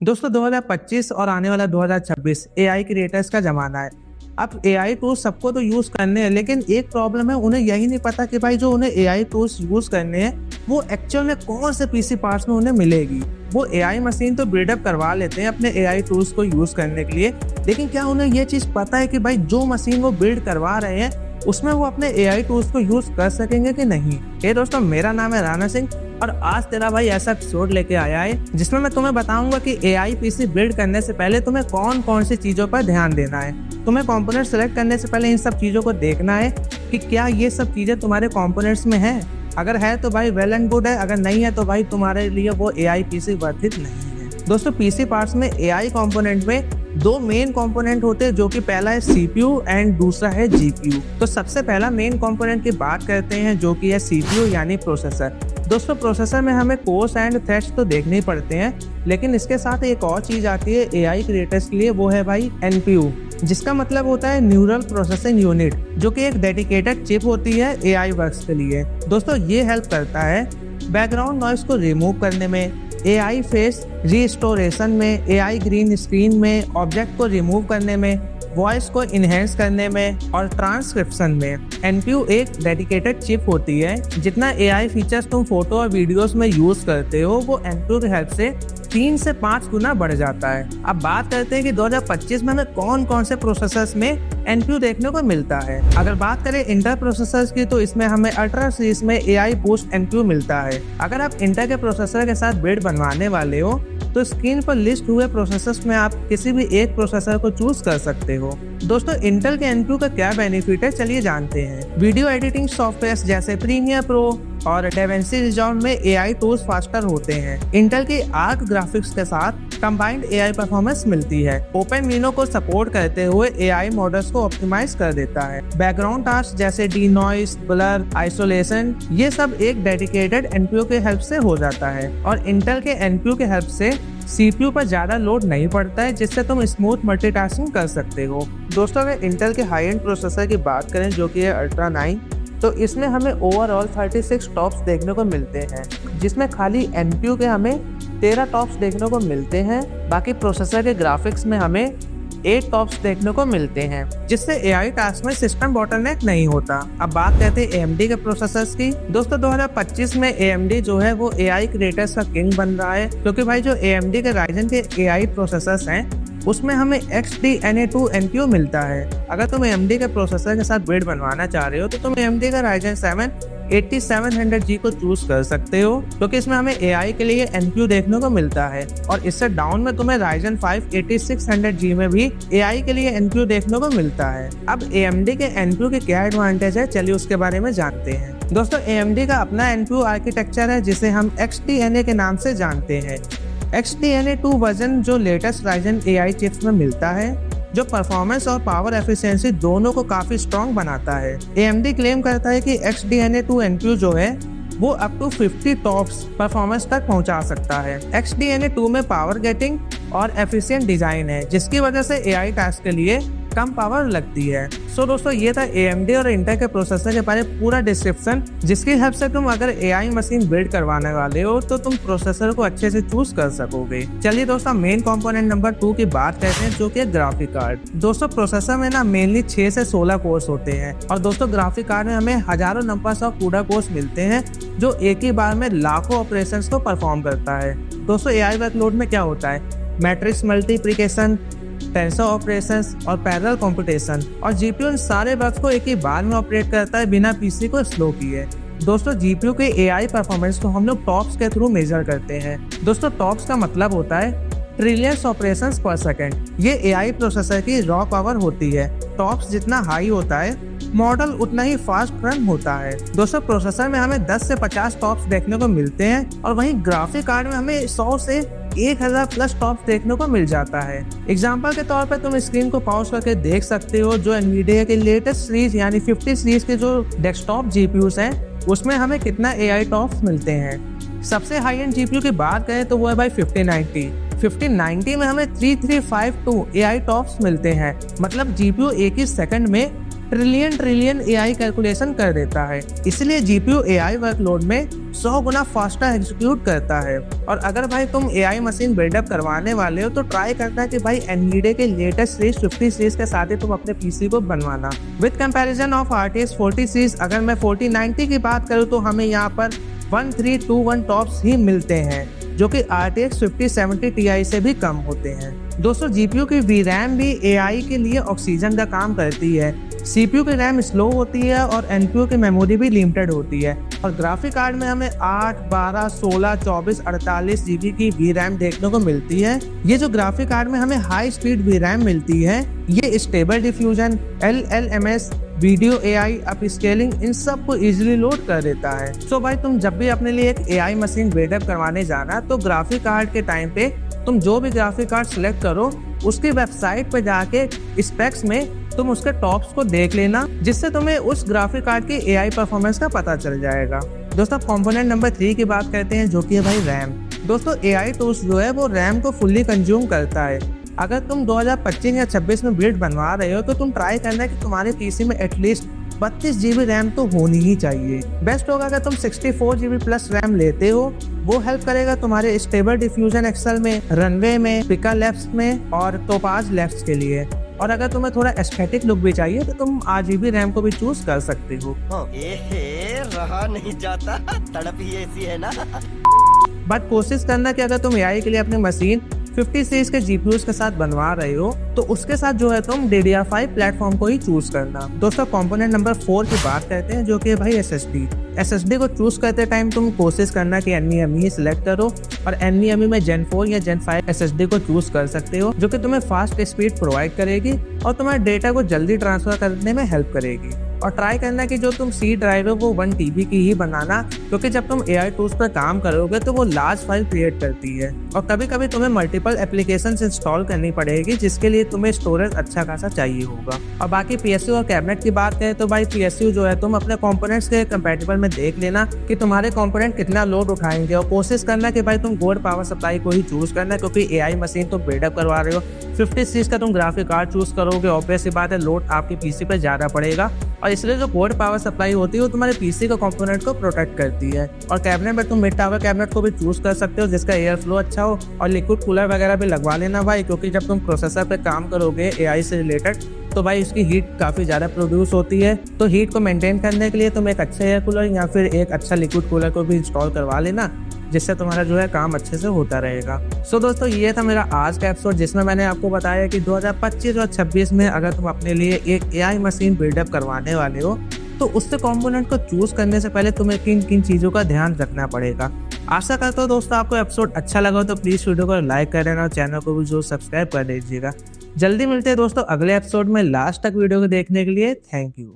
दोस्तों 2025 और आने वाला 2026 एआई क्रिएटर्स का ज़माना है। अब एआई टूल्स सबको तो यूज़ करने हैं, लेकिन एक प्रॉब्लम है, उन्हें यही नहीं पता कि भाई जो उन्हें एआई टूल्स यूज़ करने हैं वो एक्चुअल में कौन से पीसी पार्ट्स में उन्हें मिलेगी। वो एआई मशीन तो बिल्डअप करवा लेते हैं अपने एआई टूल्स को यूज़ करने के लिए, लेकिन क्या उन्हें ये चीज़ पता है कि भाई जो मशीन वो बिल्ड करवा रहे हैं उसमें वो अपने एआई टूल्स को यूज़ कर सकेंगे कि नहीं। हे दोस्तों, मेरा नाम है राणा सिंह और आज तेरा भाई ऐसा एपिसोड लेके आया है जिसमें मैं तुम्हें बताऊंगा कि एआई पीसी बिल्ड करने से पहले तुम्हें कौन कौन सी चीज़ों पर ध्यान देना है। तुम्हें कंपोनेंट सेलेक्ट करने से पहले इन सब चीज़ों को देखना है कि क्या ये सब चीज़ें तुम्हारे कंपोनेंट्स में है। अगर है तो भाई वेल एंड गुड है, अगर नहीं है तो भाई तुम्हारे लिए वो एआई पीसी वर्थ इट नहीं है। दोस्तों, पीसी पार्ट्स में एआई कंपोनेंट में दो मेन कंपोनेंट होते हैं, जो कि पहला है सीपीयू एंड दूसरा है जीपीयू। तो सबसे पहला मेन कंपोनेंट की बात करते हैं, जो कि है सीपीयू यानी प्रोसेसर। दोस्तों, प्रोसेसर में हमें कोर्स एंड थ्रेड्स तो देखने ही पड़ते हैं, लेकिन इसके साथ एक और चीज़ आती है एआई क्रिएटर्स के लिए, वो है भाई एनपीयू, जिसका मतलब होता है न्यूरल प्रोसेसिंग यूनिट, जो कि एक डेडिकेटेड चिप होती है एआई वर्क्स के लिए। दोस्तों, ये हेल्प करता है बैकग्राउंड नॉइस को रिमूव करने में, एआई फेस रीस्टोरेशन में, एआई ग्रीन स्क्रीन में, ऑब्जेक्ट को रिमूव करने में, वॉइस को इन्हेंस करने में और ट्रांसक्रिप्शन में। एनपीयू एक डेडिकेटेड चिप होती है। जितना एआई फीचर्स तुम फोटो और वीडियोस में यूज करते हो वो एनपीयू की हेल्प से 3 से 5 गुना बढ़ जाता है। अब बात करते हैं कि 2025 में हमें कौन कौन से प्रोसेसर्स में एनपीयू देखने को मिलता है। अगर बात करें इंटेल प्रोसेसर्स की, तो इसमें हमें अल्ट्रा सीरीज में एआई बूस्ट एनपीयू मिलता है। अगर आप इंटेल के प्रोसेसर के साथ बिल्ड बनवाने वाले हो तो स्क्रीन पर लिस्ट हुए प्रोसेसर्स में आप किसी भी एक प्रोसेसर को चूज कर सकते हो। दोस्तों, इंटेल के एनपीयू का क्या बेनिफिट है, चलिए जानते हैं। वीडियो एडिटिंग सॉफ्टवेयर जैसे प्रीमियर प्रो और डेवेंसी रिजॉल्व में एआई टूल्स फास्टर होते हैं। इंटेल की आर्क ग्राफिक्स के साथ कंबाइंड एआई परफॉर्मेंस मिलती है। ओपनवीनो को सपोर्ट करते हुए एआई मॉडल्स को ऑप्टिमाइज कर देता है। बैकग्राउंड टास्क जैसे डी नॉइस, ब्लर, आइसोलेशन, ये सब एक डेडिकेटेड एनपीयू के हेल्प से हो जाता है और इंटेल के एनपीयू के हेल्प से सीपीयू पर ज्यादा लोड नहीं पड़ता है, जिससे तुम स्मूथ मल्टीटास्किंग कर सकते हो। दोस्तों, अगर इंटेल के हाई एंड प्रोसेसर की बात करें, जो कि है अल्ट्रा 9, तो इसमें हमें ओवरऑल 36 टॉप्स देखने को मिलते हैं, जिसमें खाली एनपीयू के हमें 13 टॉप्स देखने को मिलते हैं। बाकी प्रोसेसर के ग्राफिक्स में हमें 8 टॉप्स देखने को मिलते हैं, जिससे एआई टास्क में सिस्टम बॉटलनेक नहीं होता। अब बात करते हैं एएमडी के प्रोसेसर्स की। दोस्तों, 2025 में एएमडी जो है वो एआई क्रिएटर्स का किंग बन रहा है, क्योंकि भाई जो एएमडी के राइजन के एआई प्रोसेसर्स हैं उसमें हमें XDNA2 एनपीयू मिलता है। अगर तुम AMD के प्रोसेसर के साथ बिल्ड बनवाना चाह रहे हो तो तुम AMD का Ryzen 7 8700G को चूज कर सकते हो, क्योंकि इसमें हमें एआई के लिए एनपीयू देखने को मिलता है। और इससे डाउन में तुम्हें Ryzen 5 8600G में भी एआई के लिए एनपीयू देखने को मिलता है। अब AMD के एनपीयू के क्या एडवांटेज है, चलिए उसके बारे में जानते हैं। दोस्तों, AMD का अपना एनपीयू आर्किटेक्चर है, जिसे हम XDNA के नाम से जानते हैं। XDNA2 वर्जन जो लेटेस्ट Ryzen AI चिप्स में मिलता है, जो परफॉर्मेंस और पावर एफिशिएंसी दोनों को काफी स्ट्रॉन्ग बनाता है। AMD क्लेम करता है कि XDNA2 एनपीयू जो है वो अप टू 50 टॉप्स परफॉर्मेंस तक पहुंचा सकता है। XDNA2 में पावर गेटिंग और एफिशिएंट डिजाइन है, जिसकी वजह से एआई टास्क के लिए कम पावर लगती है। सो दोस्तों, ये था AMD और इंटेल के प्रोसेसर के बारे में पूरा डिस्क्रिप्शन, जिसकी हेल्प से तुम अगर एआई मशीन बिल्ड करवाने वाले हो तो तुम प्रोसेसर को अच्छे से चूज कर सकोगे। चलिए दोस्तों, मेन कंपोनेंट नंबर 2 की बात करते हैं, जो कि है ग्राफिक कार्ड। दोस्तों, प्रोसेसर में ना मेनली 6 से 16 कोर्स होते हैं और दोस्तों ग्राफिक कार्ड में हमें हजारों नंबर्स ऑफ CUDA कोर्स मिलते हैं, जो एक ही बार में लाखों ऑपरेशंस को परफॉर्म करता है। दोस्तों, एआई वर्कलोड में क्या होता है, मैट्रिक्स मल्टीप्लिकेशन, टेंसर ऑपरेशंस और पैरेलल कंप्यूटेशन, और जीपीयू इन सारे वर्क्स को एक ही बार में ऑपरेट करता है बिना पीसी को स्लो किए। दोस्तों, जीपीयू के एआई परफॉर्मेंस को हम लोग टॉप्स के थ्रू मेजर करते हैं। दोस्तों, टॉप्स का मतलब होता है ट्रिलियंस ऑपरेशंस पर सेकेंड। ये एआई प्रोसेसर की रॉ पावर होती है। टॉप्स जितना हाई होता है, मॉडल उतना ही फास्ट रन होता है। दोस्तों, प्रोसेसर में हमें 10 से 50 टॉप्स देखने को मिलते हैं और वहीं ग्राफिक कार्ड में हमें 100 से 1000 प्लस टॉप्स देखने को मिल जाता है। एग्जाम्पल के तौर पर तुम स्क्रीन को पॉज करके देख सकते हो, जो एनवीडिया के लेटेस्ट सीरीज यानी 50 सीरीज के जो डेस्कटॉप जीपीयूज हैं उसमें हमें कितना एआई टॉप्स मिलते हैं। सबसे हाई एंड जीपीयू की बात करें तो वो है भाई 5090 में हमें 3352 एआई टॉप्स मिलते हैं। मतलब जीपीयू एक ही सेकंड में ट्रिलियन एआई कैलकुलेशन कर देता है। इसलिए जीपीयू एआई वर्कलोड में 100 गुना फास्टर एग्जीक्यूट करता है। और अगर भाई तुम एआई मशीन बिल्डअप करवाने वाले हो तो ट्राई करना है कि भाई एनवीडिया के लेटेस्ट सीरीज 50 सीरीज के साथ ही तुम अपने पीसी को बनवाना। With comparison of RTX 40 series, अगर मैं 4090 की बात करूँ तो हमें यहाँ पर 1321 टॉप्स ही मिलते हैं, जो कि RTX 5070 Ti से भी कम होते हैं। दोस्तों जीपीयू की VRAM भी एआई के लिए ऑक्सीजन का काम करती है। सीपीयू की रैम स्लो होती है और एनपीयू की मेमोरी भी लिमिटेड होती है। और ग्राफिक कार्ड में हमें 8, 12, 16, 24, 48 जीबी की VRAM देखने को मिलती है। ये जो ग्राफिक कार्ड में हमें हाई स्पीड VRAM मिलती है, ये stable diffusion, LLMS, video AI, upscaling, इन सब को इजीली लोड कर देता है। सो भाई तुम जब भी अपने लिए एक एआई मशीन बिल्डअप करवाने जाना तो ग्राफिक कार्ड के टाइम पे तुम जो भी ग्राफिक कार्ड सिलेक्ट करो उसकी वेबसाइट पे जाके स्पेक्स में तुम उसके टॉप्स को देख लेना, जिससे तुम्हें उस ग्राफिक कार्ड की एआई परफॉर्मेंस का पता चल जाएगा। दोस्तों कंपोनेंट नंबर 3 की बात करते हैं, जो कि है भाई रैम। दोस्तों एआई टूल्स जो है वो रैम को फुल्ली कंज्यूम करता है। अगर तुम 2025 या 26 में बिल्ड बनवा रहे हो तो तुम ट्राई करना कि तुम्हारे पीसी में एटलीस्ट 32 जीबी रैम तो होनी ही चाहिए। बेस्ट होगा अगर तुम 64 जीबी प्लस रैम लेते हो, वो हेल्प करेगा तुम्हारे स्टेबल डिफ्यूजन एक्सेल में, रनवे में, पिका लैब्स में और टोपाज लैब्स के लिए। और अगर तुम्हें थोड़ा एस्थेटिक लुक भी चाहिए तो तुम 8 GB रैम को भी चूज कर सकते हो। रहा नहीं जाता, तड़प ही ऐसी है ना। बट कोशिश करना कि अगर तुम एआई के लिए अपनी मशीन 50 सीरीज के जीपीयूज के साथ बनवा रहे हो तो उसके साथ जो है तुम DDR5 प्लेटफॉर्म को ही चूज करना। दोस्तों कंपोनेंट नंबर 4 की बात करते हैं, जो कि है भाई SSD को चूज करते टाइम तुम कोशिश करना कि NVMe ही सिलेक्ट करो। और NVMe में Gen 4 या Gen 5 SSD को चूज कर सकते हो, जो कि तुम्हें फास्ट स्पीड प्रोवाइड करेगी और तुम्हारे डेटा को जल्दी ट्रांसफर करने में हेल्प करेगी। और ट्राई करना कि जो तुम C ड्राइव है वो 1 TB की ही बनाना, क्योंकि जब तुम एआई टूल्स पर काम करोगे तो वो लार्ज फाइल क्रिएट करती है और कभी कभी तुम्हें मल्टीपल एप्लीकेशंस इंस्टॉल करनी पड़ेगी, जिसके लिए तुम्हें स्टोरेज अच्छा खासा चाहिए होगा। और बाकी PSU और कैबिनेट की बात करें तो भाई PSU जो है तुम अपने कंपोनेंट्स के कंपैटिबल में देख लेना कि तुम्हारे कंपोनेंट कितना लोड उठाएंगे, और कोशिश करना कि भाई तुम गोल्ड पावर सप्लाई को ही चूज करना, क्योंकि एआई मशीन तुम बिल्डअप करवा रहे हो। 50 सीरीज का तुम ग्राफिक कार्ड चूज करोगे, ऑब्वियस सी बात है लोड आपके पीसी पर ज्यादा पड़ेगा, और इसलिए जो कोड पावर सप्लाई होती है वो तुम्हारे पीसी का कंपोनेंट को प्रोटेक्ट करती है। और कैबिनेट में तुम मिड टावर कैबिनेट को भी चूज कर सकते हो, जिसका एयर फ्लो अच्छा हो, और लिक्विड कूलर वगैरह भी लगवा लेना भाई, क्योंकि जब तुम प्रोसेसर पे काम करोगे एआई से रिलेटेड तो भाई उसकी हीट काफ़ी ज़्यादा प्रोड्यूस होती है। तो हीट को मेंटेन करने के लिए तुम एक अच्छा एयर कूलर या फिर एक अच्छा लिक्विड कूलर को भी इंस्टॉल करवा लेना, जिससे तुम्हारा जो है काम अच्छे से होता रहेगा। सो दोस्तों ये था मेरा आज का एपिसोड, जिसमें मैंने आपको बताया कि 2025 और 26 में अगर तुम अपने लिए एक एआई मशीन बिल्डअप करवाने वाले हो तो उससे कंपोनेंट को चूज करने से पहले तुम्हें किन किन चीज़ों का ध्यान रखना पड़ेगा। आशा करता हूँ दोस्तों आपको एपिसोड अच्छा लगा हो तो प्लीज़ वीडियो को लाइक कर देना और चैनल को भी जो सब्सक्राइब कर दीजिएगा। जल्दी मिलते हैं दोस्तों अगले एपिसोड में। लास्ट तक वीडियो को देखने के लिए थैंक यू।